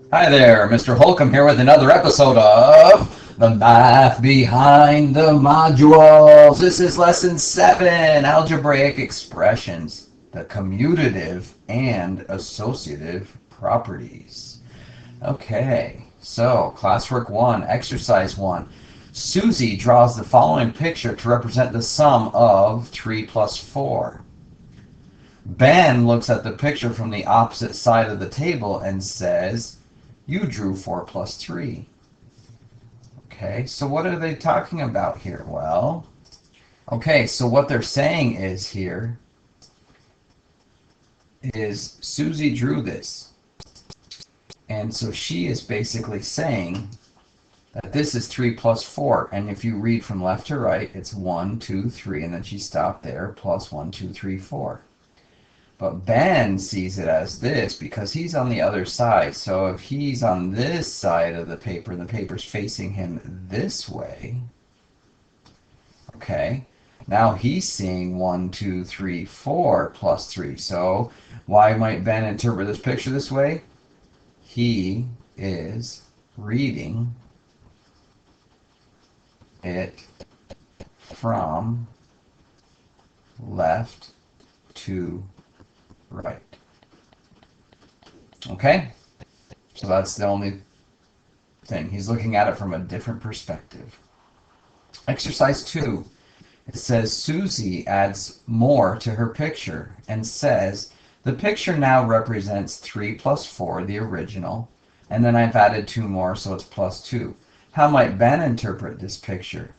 Hi there, Mr. Holcomb here with another episode of The Math Behind the Modules. This is Lesson 7, Algebraic Expressions, the Commutative and Associative Properties. Okay, so Classwork 1, Exercise 1. Susie draws the following picture to represent the sum of 3 plus 4. Ben looks at the picture from the opposite side of the table and says, you drew 4 plus 3. Okay, so what are they talking about here? Well, okay, so what they're saying is here is Susie drew this. And so she is basically saying that this is 3 plus 4. And if you read from left to right, it's 1, 2, 3, and then she stopped there, plus 1, 2, 3, 4. But Ben sees it as this because he's on the other side. So if he's on this side of the paper and the paper's facing him this way, okay, now he's seeing 1, 2, 3, 4 plus 3. So why might Ben interpret this picture this way? He is reading it from left to right. Okay? So that's the only thing. He's looking at it from a different perspective. Exercise 2. It says Susie adds more to her picture and says, the picture now represents 3 plus 4, the original, and then I've added 2 more, so it's plus 2. How might Ben interpret this picture?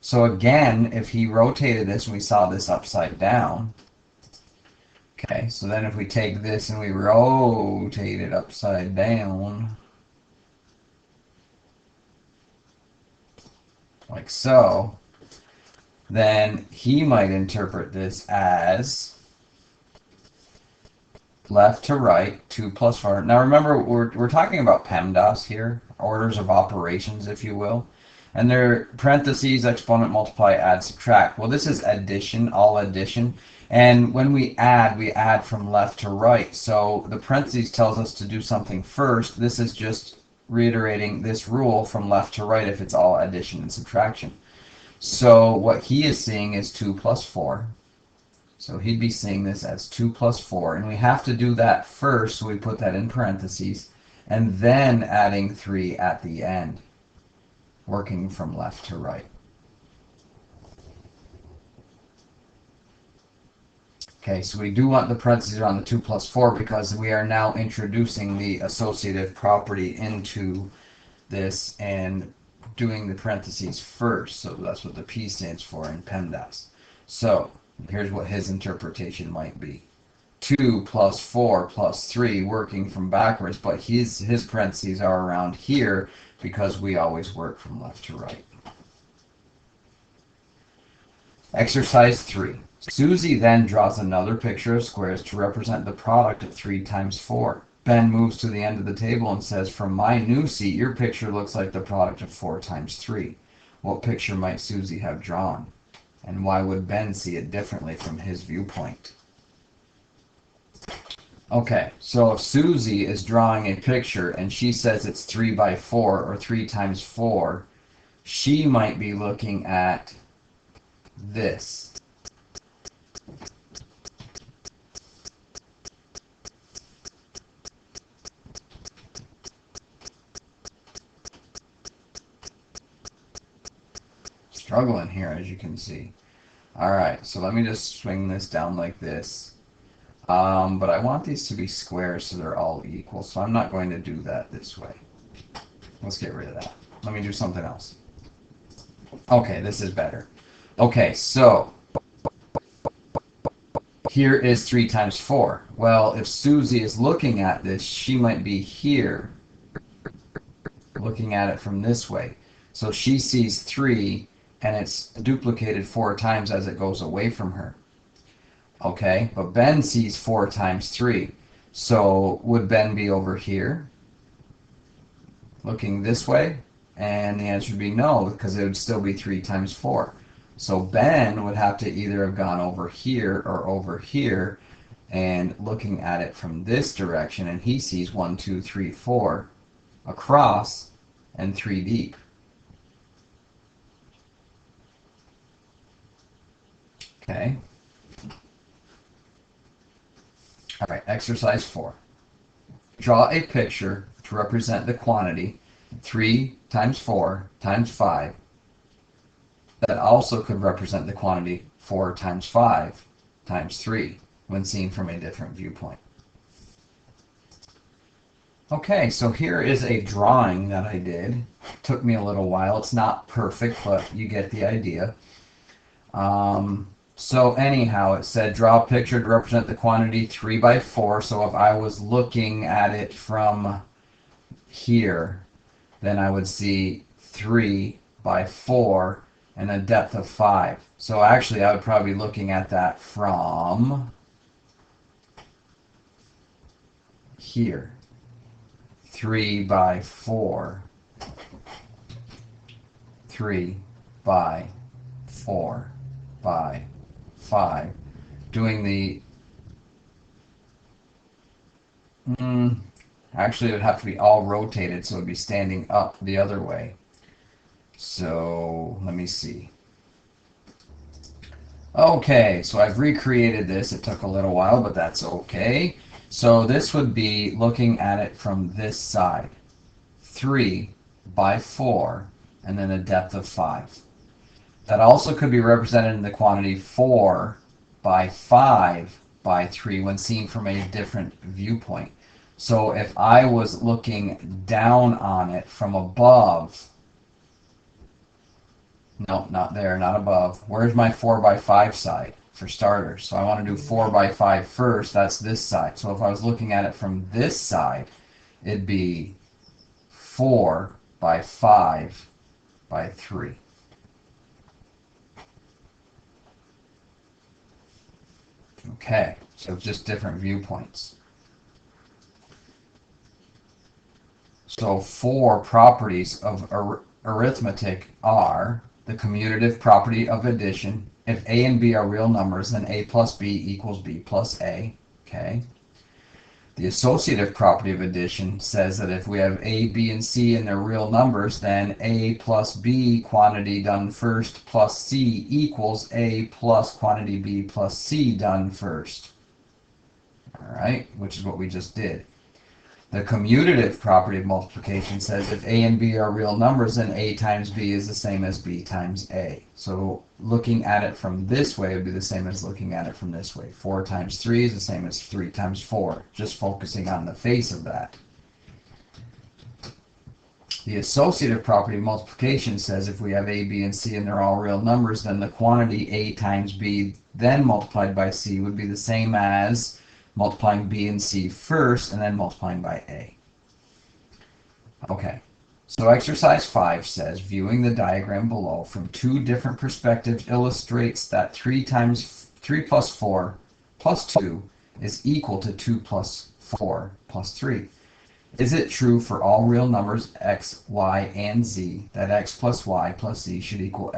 So again, if he rotated this and we saw this upside down, okay, so then if we take this and we rotate it upside down, like so, then he might interpret this as left to right, 2 plus 4. Now remember, we're talking about PEMDAS here, orders of operations, if you will. And they're parentheses, exponent, multiply, add, subtract. Well, this is addition, all addition. And when we add from left to right. So the parentheses tells us to do something first. This is just reiterating this rule from left to right if it's all addition and subtraction. So what he is seeing is 2 plus 4. So he'd be seeing this as 2 plus 4. And we have to do that first, so we put that in parentheses. And then adding 3 at the end, working from left to right. Okay, so we do want the parentheses around the 2 plus 4 because we are now introducing the associative property into this and doing the parentheses first. So that's what the P stands for in PEMDAS. So here's what his interpretation might be. 2 plus 4 plus 3 working from backwards, but his parentheses are around here because we always work from left to right. Exercise 3. Susie then draws another picture of squares to represent the product of 3 times 4. Ben moves to the end of the table and says, from my new seat, your picture looks like the product of 4 times 3. What picture might Susie have drawn? And why would Ben see it differently from his viewpoint? Okay, so if Susie is drawing a picture and she says it's 3 by 4 or 3 times 4, she might be looking at this. Struggling here, as you can see. Alright, so let me just swing this down like this. But I want these to be squares so they're all equal, so I'm not going to do that this way. Let's get rid of that. Let me do something else. Okay, this is better. Okay, so here is 3 times 4. Well, if Susie is looking at this, she might be here, looking at it from this way. So she sees 3, and it's duplicated 4 times as it goes away from her. Okay, but Ben sees 4 times 3. So would Ben be over here, looking this way? And the answer would be no, because it would still be 3 times 4. So Ben would have to either have gone over here or over here and looking at it from this direction, and he sees 1, 2, 3, 4. across, and 3 deep. Okay. All right, exercise 4. Draw a picture to represent the quantity 3 times 4 times 5 that also could represent the quantity 4 times 5 times 3 when seen from a different viewpoint. Okay, so here is a drawing that I did. It took me a little while. It's not perfect, but you get the idea. So anyhow, it said draw a picture to represent the quantity 3 by 4. So if I was looking at it from here, then I would see 3 by 4 and a depth of 5. So actually I would probably be looking at that from here. 3 by 4. 3 by 4 by 5. Doing the actually it would have to be all rotated, so it would be standing up the other way. So let me see. Okay, so I've recreated this. It took a little while, but that's okay. So this would be looking at it from this side. 3 by 4, and then a depth of 5. That also could be represented in the quantity 4 by 5 by 3 when seen from a different viewpoint. So if I was looking down on it from above, no, not there, not above. Where's my 4 by 5 side for starters? So I want to do 4 by 5 first. That's this side. So if I was looking at it from this side, it'd be 4 by 5 by 3. Okay, so just different viewpoints. So 4 properties of arithmetic are the commutative property of addition. If a and b are real numbers, then a plus b equals b plus a. Okay. The associative property of addition says that if we have a, b, and c and they're real numbers, then a plus b quantity done first plus c equals a plus quantity b plus c done first. All right, which is what we just did. The commutative property of multiplication says if a and b are real numbers, then a times b is the same as b times a. So looking at it from this way would be the same as looking at it from this way. 4 times 3 is the same as 3 times 4, just focusing on the face of that. The associative property of multiplication says if we have a, b, and c and they're all real numbers, then the quantity a times b then multiplied by c would be the same as multiplying b and c first and then multiplying by a. Okay, so exercise 5 says viewing the diagram below from 2 different perspectives illustrates that 3 plus 4 plus 2 is equal to 2 plus 4 plus 3. Is it true for all real numbers x, y, and z that x plus y plus z should equal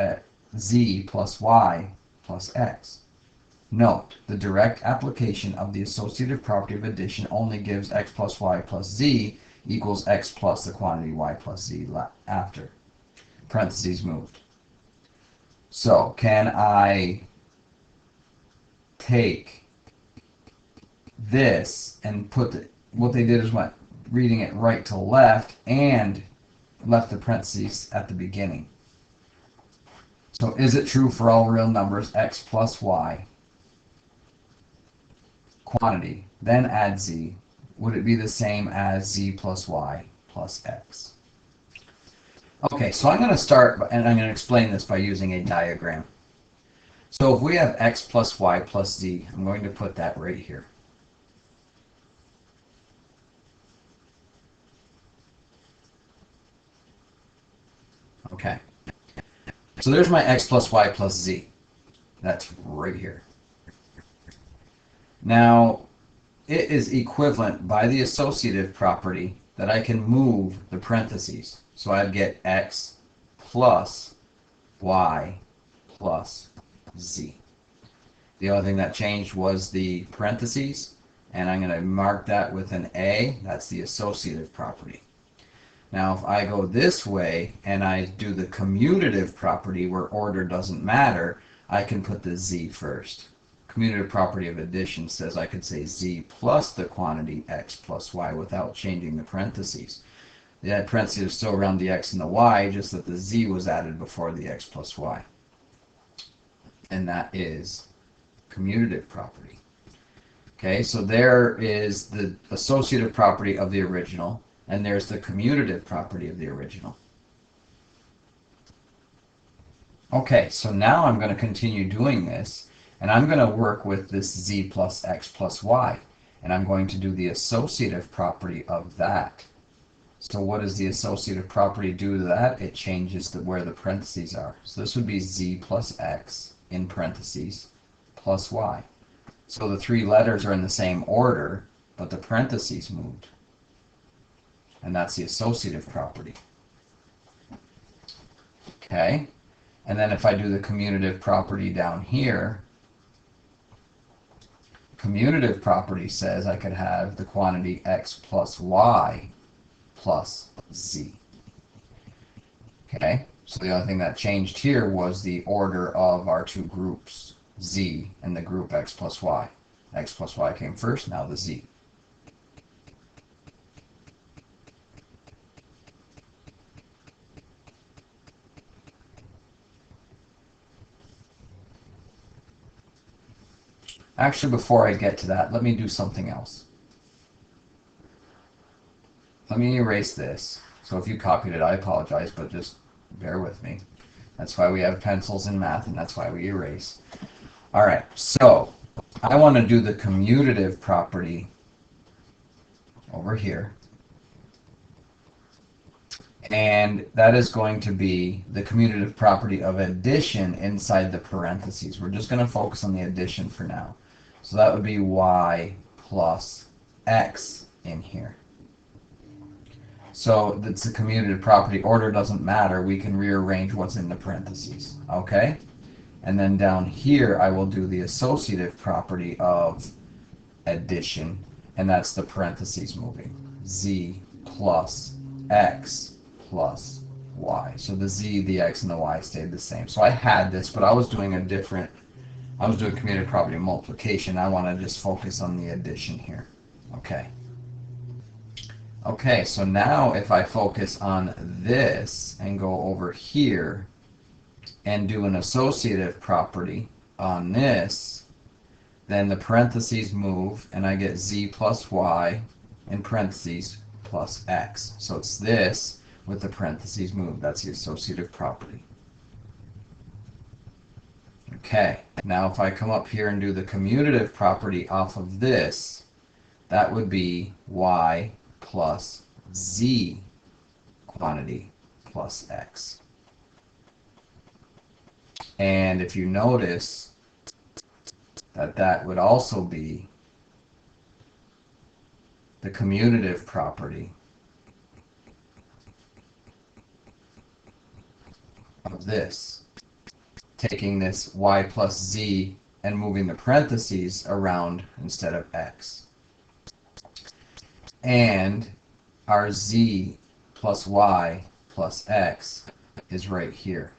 z plus y plus x? Note, the direct application of the associative property of addition only gives x plus y plus z equals x plus the quantity y plus z after. Parentheses moved. So, can I take this and put what they did is reading it right to left and left the parentheses at the beginning. So, is it true for all real numbers x plus y quantity, then add z, would it be the same as z plus y plus x? Okay, so I'm going to start, and I'm going to explain this by using a diagram. So if we have x plus y plus z, I'm going to put that right here. Okay, so there's my x plus y plus z. That's right here. Now, it is equivalent by the associative property that I can move the parentheses. So I'd get x plus y plus z. The only thing that changed was the parentheses, and I'm going to mark that with an A. That's the associative property. Now if I go this way and I do the commutative property where order doesn't matter, I can put the z first. Commutative property of addition says I could say z plus the quantity x plus y without changing the parentheses. The parentheses are still around the x and the y, just that the z was added before the x plus y. And that is commutative property. Okay, so there is the associative property of the original, and there's the commutative property of the original. Okay, so now I'm going to continue doing this, and I'm going to work with this z plus x plus y, and I'm going to do the associative property of that. So what does the associative property do to that? It changes where the parentheses are. So this would be z plus x in parentheses plus y. So the three letters are in the same order, but the parentheses moved. And that's the associative property. Okay, and then if I do the commutative property down here, commutative property says I could have the quantity x plus y plus z. Okay, so the only thing that changed here was the order of our two groups, z and the group x plus y. X plus y came first, now the z. Actually, before I get to that, let me do something else. Let me erase this. So if you copied it, I apologize, but just bear with me. That's why we have pencils in math, and that's why we erase. All right, so I want to do the commutative property over here. And that is going to be the commutative property of addition inside the parentheses. We're just going to focus on the addition for now. So that would be y plus x in here. So that's the commutative property. Order doesn't matter. We can rearrange what's in the parentheses. Okay? And then down here, I will do the associative property of addition, and that's the parentheses moving. Z plus x plus y. So the z, the x, and the y stayed the same. So I had this, but I was doing commutative property multiplication. I want to just focus on the addition here. Okay. Okay, so now if I focus on this and go over here and do an associative property on this, then the parentheses move and I get z plus y in parentheses plus x. So it's this with the parentheses moved. That's the associative property. Okay, now if I come up here and do the commutative property off of this, that would be y plus z quantity plus x. And if you notice that that would also be the commutative property of this, taking this y plus z and moving the parentheses around instead of x. And our z plus y plus x is right here.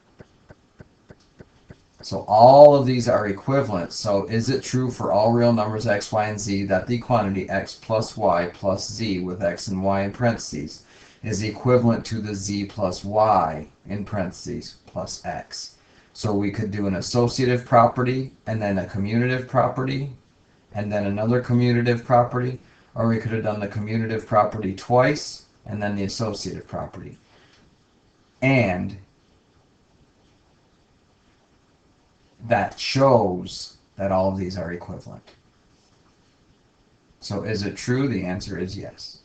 So all of these are equivalent. So is it true for all real numbers x, y, and z that the quantity x plus y plus z with x and y in parentheses is equivalent to the z plus y in parentheses plus x? So we could do an associative property and then a commutative property and then another commutative property, or we could have done the commutative property twice and then the associative property. And that shows that all of these are equivalent. So is it true? The answer is yes.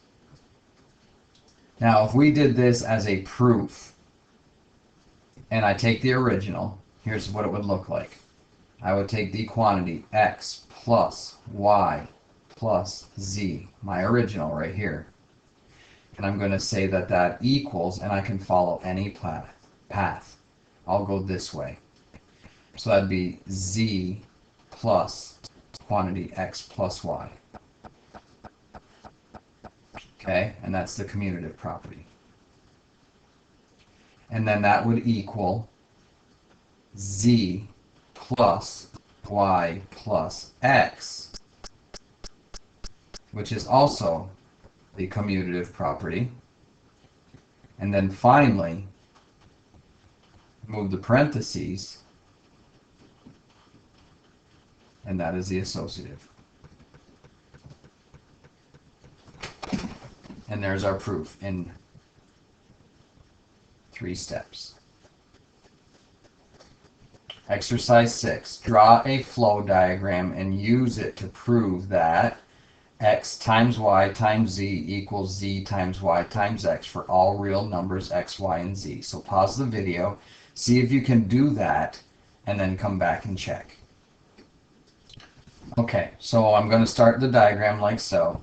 Now if we did this as a proof and I take the original, here's what it would look like. I would take the quantity x plus y plus z, my original right here, and I'm going to say that that equals, and I can follow any path. I'll go this way. So that'd be z plus quantity x plus y. Okay, and that's the commutative property. And then that would equal z plus y plus x, which is also the commutative property. And then finally, move the parentheses, and that is the associative. And there's our proof in 3 steps. Exercise 6. Draw a flow diagram and use it to prove that x times y times z equals z times y times x for all real numbers x, y, and z. So pause the video, see if you can do that, and then come back and check. Okay, so I'm going to start the diagram like so,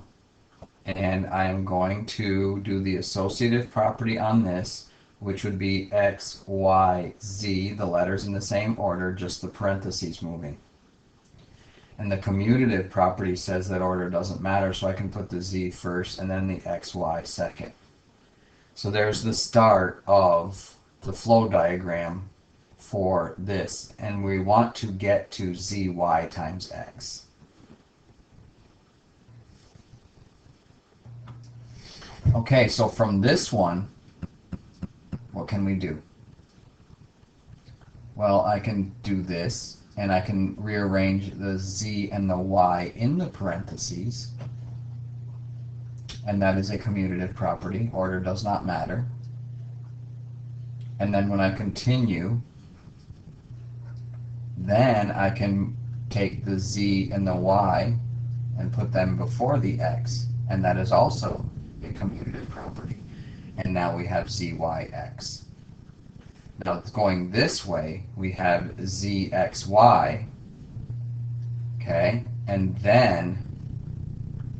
and I'm going to do the associative property on this, which would be x, y, z, the letters in the same order, just the parentheses moving. And the commutative property says that order doesn't matter, so I can put the z first and then the x, y second. So there's the start of the flow diagram for this, and we want to get to zy times x. Okay, so from this one, what can we do? Well, I can do this, and I can rearrange the z and the y in the parentheses, and that is a commutative property. Order does not matter. And then when I continue, then I can take the z and the y and put them before the x, and that is also a commutative property. And now we have zyx. Now going this way, we have zxy, okay, and then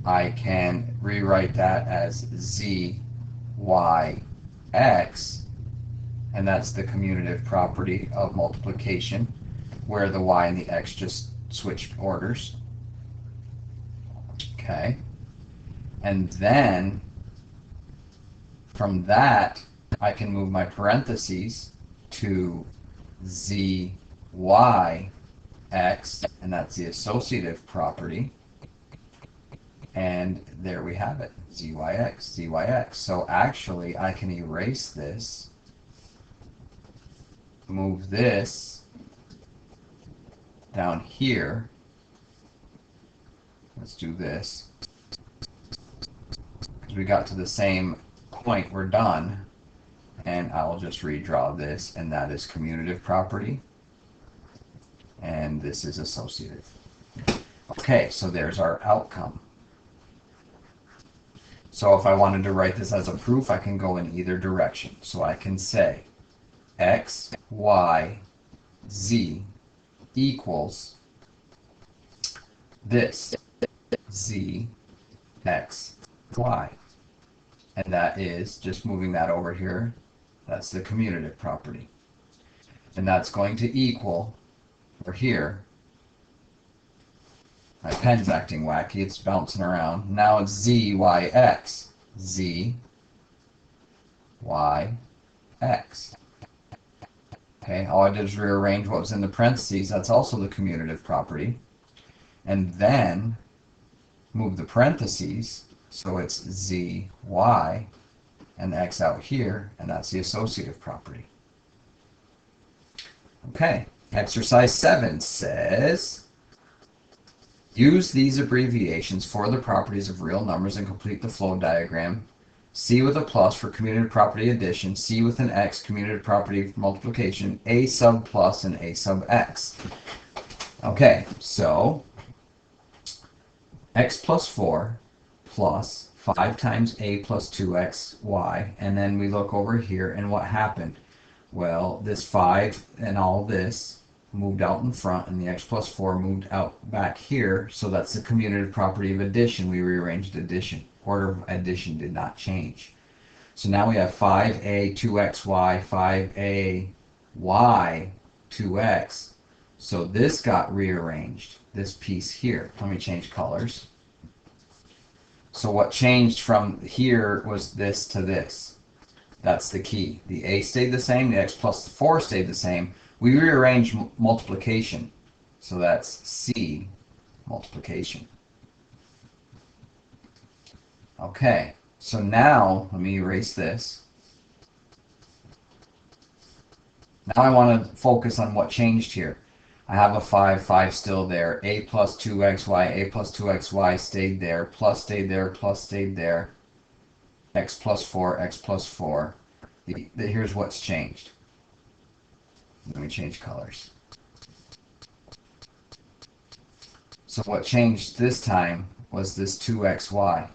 I can rewrite that as zyx, and that's the commutative property of multiplication, where the y and the x just switch orders. Okay, and then from that, I can move my parentheses to zyx, and that's the associative property. And there we have it, zyx. So actually, I can erase this, move this down here. Let's do this. Because we got to the same point, we're done. And I'll just redraw this, and that is commutative property. And this is associative. Okay, so there's our outcome. So if I wanted to write this as a proof, I can go in either direction. So I can say x, y, z equals this, z, x, y. And that is, just moving that over here, that's the commutative property. And that's going to equal, over here, my pen's acting wacky, it's bouncing around. Now it's zyx, zyx. Okay, all I did is rearrange what was in the parentheses, that's also the commutative property. And then move the parentheses, so it's zy and the x out here, and that's the associative property. Okay, exercise 7 says, use these abbreviations for the properties of real numbers and complete the flow diagram. C with a plus for commutative property addition, C with an x commutative property multiplication, A sub plus and A sub x. Okay, so x plus 4 plus 5 times a plus 2xy, and then we look over here, and what happened? Well, this 5 and all this moved out in front, and the x plus 4 moved out back here, so that's the commutative property of addition. We rearranged addition. Order of addition did not change. So now we have 5a 2xy, 5a y 2x. So this got rearranged, this piece here. Let me change colors. So what changed from here was this to this. That's the key. The a stayed the same, the x plus 4 stayed the same. We rearrange multiplication. So that's c multiplication. Okay, so now let me erase this. Now I want to focus on what changed here. I have a 5 still there. A plus 2xy, a plus 2xy stayed there, plus stayed there, plus stayed there. X plus 4, x plus 4. Here's what's changed. Let me change colors. So what changed this time was this 2xy.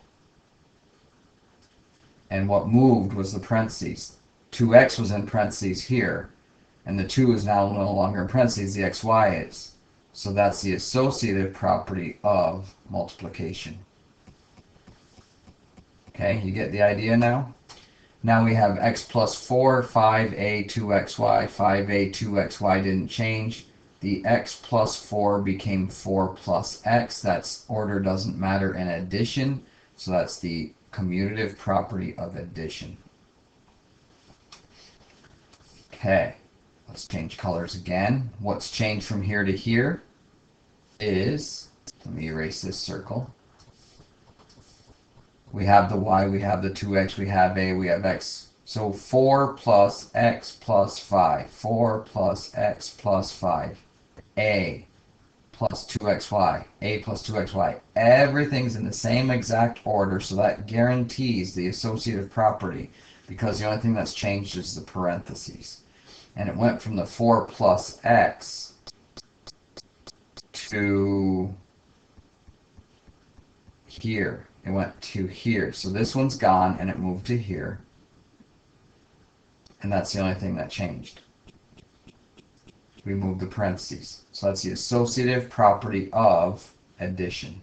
And what moved was the parentheses. 2x was in parentheses here, and the 2 is now no longer in parentheses, the xy is. So that's the associative property of multiplication. Okay, you get the idea now? Now we have x plus 4, 5a, 2xy. 5a, 2xy didn't change. The x plus 4 became 4 plus x. That's order doesn't matter in addition. So that's the commutative property of addition. Okay, let's change colors again. What's changed from here to here is, let me erase this circle. We have the y, we have the 2x, we have a, we have x. So 4 plus x plus 5. 4 plus x plus 5. A plus 2xy. A plus 2xy. Everything's in the same exact order, so that guarantees the associative property, because the only thing that's changed is the parentheses. And it went from the 4 plus x to here. It went to here. So this one's gone and it moved to here. And that's the only thing that changed. We moved the parentheses. So that's the associative property of addition.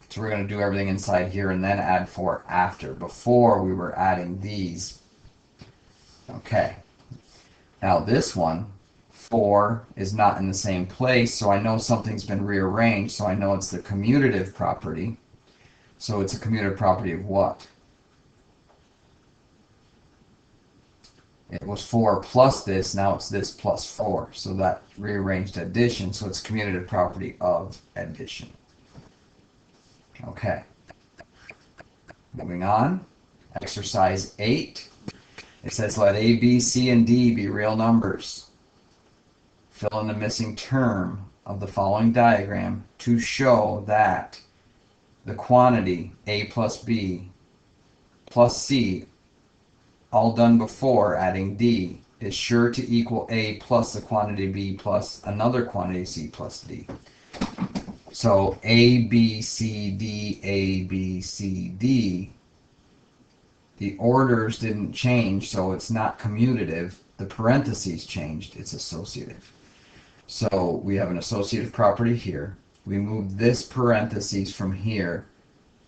So we're going to do everything inside here and then add 4 after. Before we were adding these. Okay. Now this one, 4 is not in the same place, so I know something's been rearranged, so I know it's the commutative property. So it's a commutative property of what? It was 4 plus this, now it's this plus 4. So that rearranged addition, so it's commutative property of addition. Okay. Moving on. Exercise 8. It says let A, B, C, and D be real numbers. Fill in the missing term of the following diagram to show that the quantity A plus B plus C, all done before adding D, is sure to equal A plus the quantity B plus another quantity C plus D. So A, B, C, D, A, B, C, D, the orders didn't change, so it's not commutative. The parentheses changed, it's associative. So we have an associative property here. We moved this parentheses from here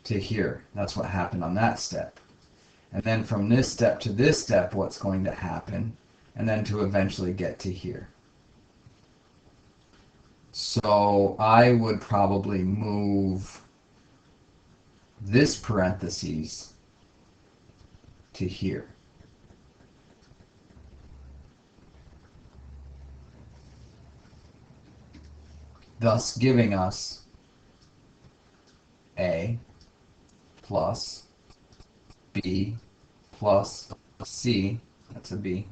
to here. That's what happened on that step. And then from this step to this step, what's going to happen, and then to eventually get to here. So I would probably move this parentheses to here. Thus giving us A plus B plus C, that's a B.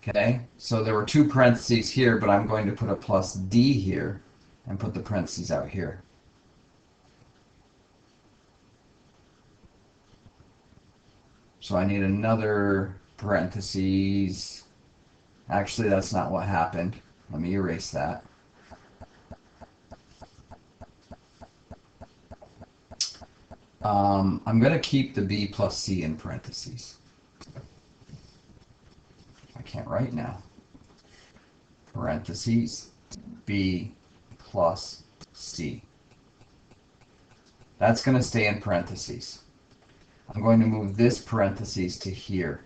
Okay, so there were 2 parentheses here, but I'm going to put a plus D here and put the parentheses out here. So I need another parentheses. Actually, that's not what happened. Let me erase that. I'm going to keep the B plus C in parentheses. I can't write now. Parentheses, B plus C. That's going to stay in parentheses. I'm going to move this parentheses to here,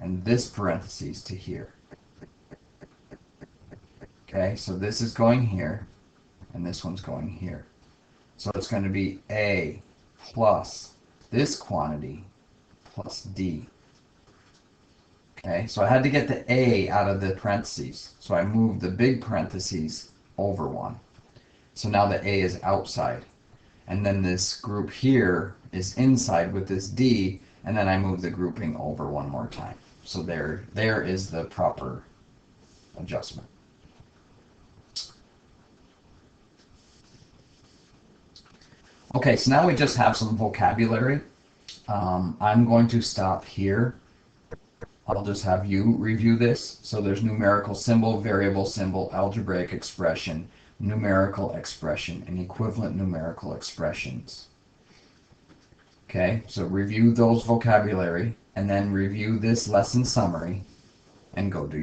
and this parentheses to here. Okay, so this is going here, and this one's going here. So it's going to be A plus this quantity plus D. Okay, so I had to get the A out of the parentheses. So I moved the big parentheses over one. So now the A is outside. And then this group here is inside with this D, and then I move the grouping over one more time. So there is the proper adjustment. Okay, so now we just have some vocabulary. I'm going to stop here. I'll just have you review this. So there's numerical symbol, variable symbol, algebraic expression, numerical expression, and equivalent numerical expressions. Okay, so review those vocabulary, and then review this lesson summary, and go do